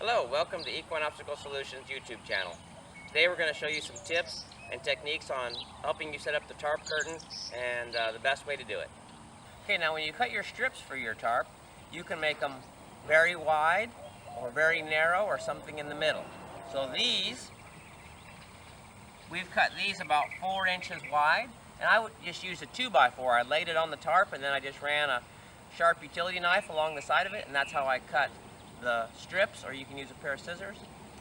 Hello, welcome to Equine Obstacle Solutions YouTube channel. Today we're going to show you some tips and techniques on helping you set up the tarp curtain and the best way to do it. Okay, now when you cut your strips for your tarp, you can make them very wide or very narrow or something in the middle. So we've cut these about 4 inches wide, and I would just use a 2x4. I laid it on the tarp and then I just ran a sharp utility knife along the side of it, and that's how I cut the strips, or you can use a pair of scissors.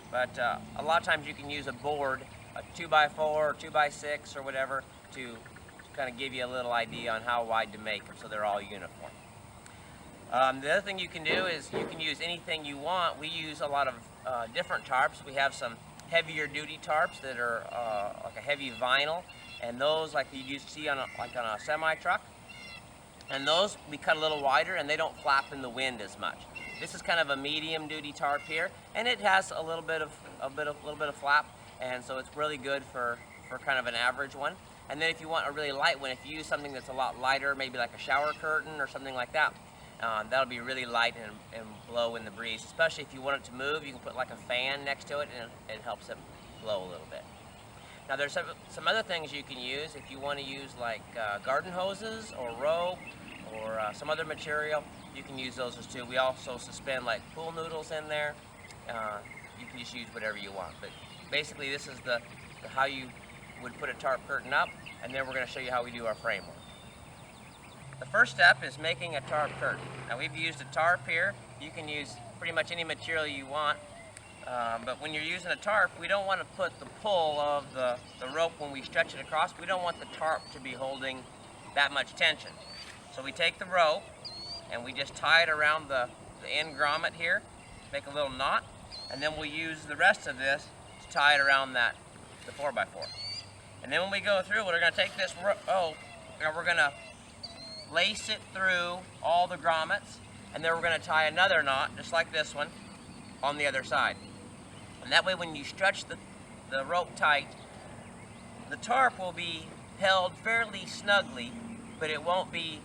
But a lot of times you can use a board, a 2x4 or 2x6 or whatever, to kind of give you a little idea on how wide to make them so they're all uniform. The other thing you can do is you can use anything you want. We use a lot of different tarps. We have some heavier duty tarps that are like a heavy vinyl, and those like you see on a semi truck. And those we cut a little wider, and they don't flap in the wind as much. This is kind of a medium duty tarp here, and it has a little bit of flap, and so it's really good for kind of an average one. And then if you want a really light one, if you use something that's a lot lighter, maybe like a shower curtain or something like that, that'll be really light and blow in the breeze. Especially if you want it to move, you can put like a fan next to it, and it helps it blow a little bit. Now there's some other things you can use if you want to use like garden hoses or rope or some other material. You can use those as too. We also suspend like pool noodles in there. You can just use whatever you want. But basically this is the how you would put a tarp curtain up, and then we're going to show you how we do our framework. The first step is making a tarp curtain. Now we've used a tarp here. You can use pretty much any material you want. But when you're using a tarp, we don't want to put the pull of the rope when we stretch it across. We don't want the tarp to be holding that much tension. So we take the rope and we just tie it around the end grommet here, make a little knot, and then we'll use the rest of this to tie it around the 4x4. And then when we go through, we're going to take this rope and we're going to lace it through all the grommets, and then we're going to tie another knot, just like this one, on the other side. And that way when you stretch the rope tight, the tarp will be held fairly snugly, but it won't be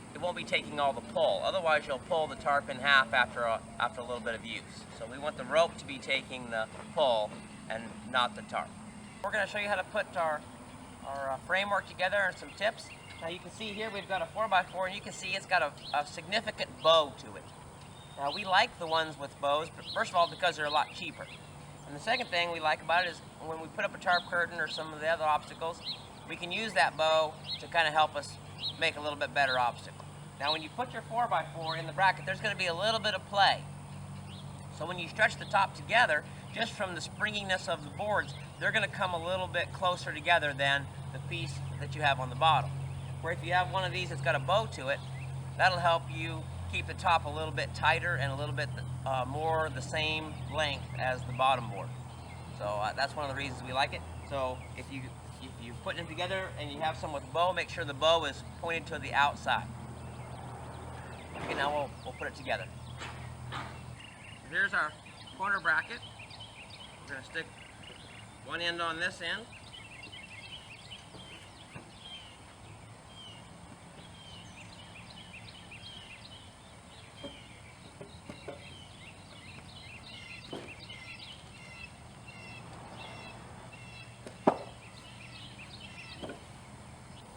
taking all the pull. Otherwise you'll pull the tarp in half after a little bit of use. So we want the rope to be taking the pull and not the tarp. We're going to show you how to put our framework together and some tips. Now you can see here we've got a 4x4, and you can see it's got a significant bow to it. Now we like the ones with bows, but first of all because they're a lot cheaper. And the second thing we like about it is when we put up a tarp curtain or some of the other obstacles, we can use that bow to kind of help us make a little bit better obstacle. Now when you put your 4x4 in the bracket, there's going to be a little bit of play. So when you stretch the top together, just from the springiness of the boards, they're going to come a little bit closer together than the piece that you have on the bottom. Where if you have one of these that's got a bow to it, that'll help you keep the top a little bit tighter and a little bit more the same length as the bottom board. So that's one of the reasons we like it. So if you're putting them together and you have some with bow, make sure the bow is pointed to the outside. Okay, now we'll put it together. Here's our corner bracket. We're going to stick one end on this end.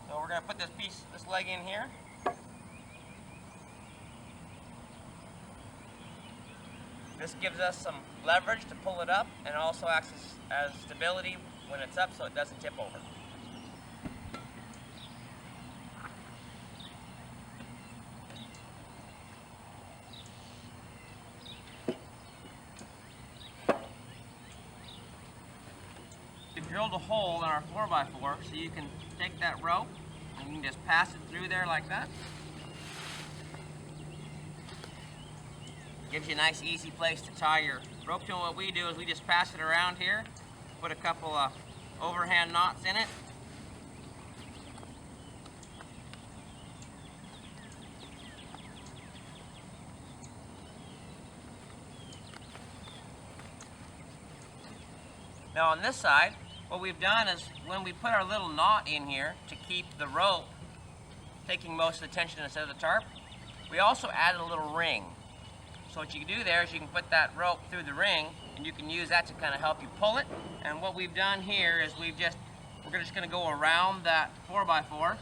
We're going to put this leg in here. This gives us some leverage to pull it up, and also acts as stability when it's up so it doesn't tip over. We drilled a hole in our 4x4 so you can take that rope and you can just pass it through there like that. Gives you a nice easy place to tie your rope to, and what we do is we just pass it around here, put a couple of overhand knots in it. Now on this side, what we've done is when we put our little knot in here to keep the rope taking most of the tension instead of the tarp, we also added a little ring. So what you can do there is you can put that rope through the ring, and you can use that to kind of help you pull it. And what we've done here is we're just going to go around that 4x4.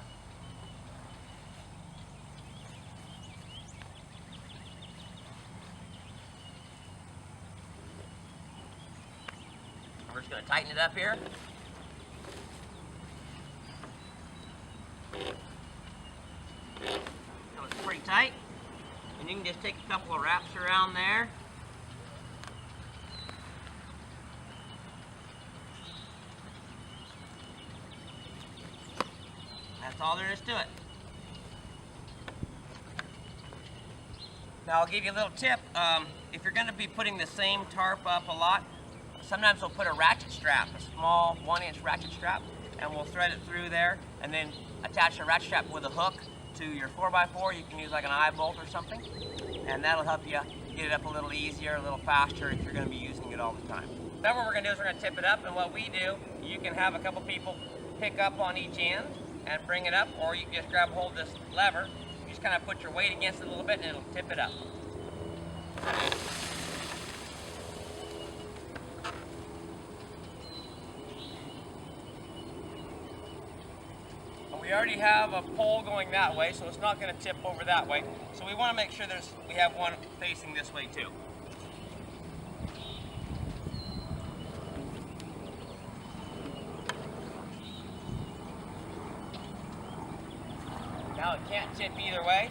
We're just going to tighten it up here. So it's pretty tight. And you can just take a couple of wraps around there. That's all there is to it. Now I'll give you a little tip. If you're going to be putting the same tarp up a lot, sometimes we'll put a ratchet strap, a small 1-inch ratchet strap, and we'll thread it through there and then attach a ratchet strap with a hook to your 4x4. You can use like an eye bolt or something, and that'll help you get it up a little easier, a little faster if you're going to be using it all the time. Now what we're going to do is we're going to tip it up, and what we do, you can have a couple people pick up on each end and bring it up, or you can just grab hold of this lever. You just kind of put your weight against it a little bit and it'll tip it up. We already have a pole going that way, so it's not going to tip over that way. So we want to make sure we have one facing this way too. Now it can't tip either way.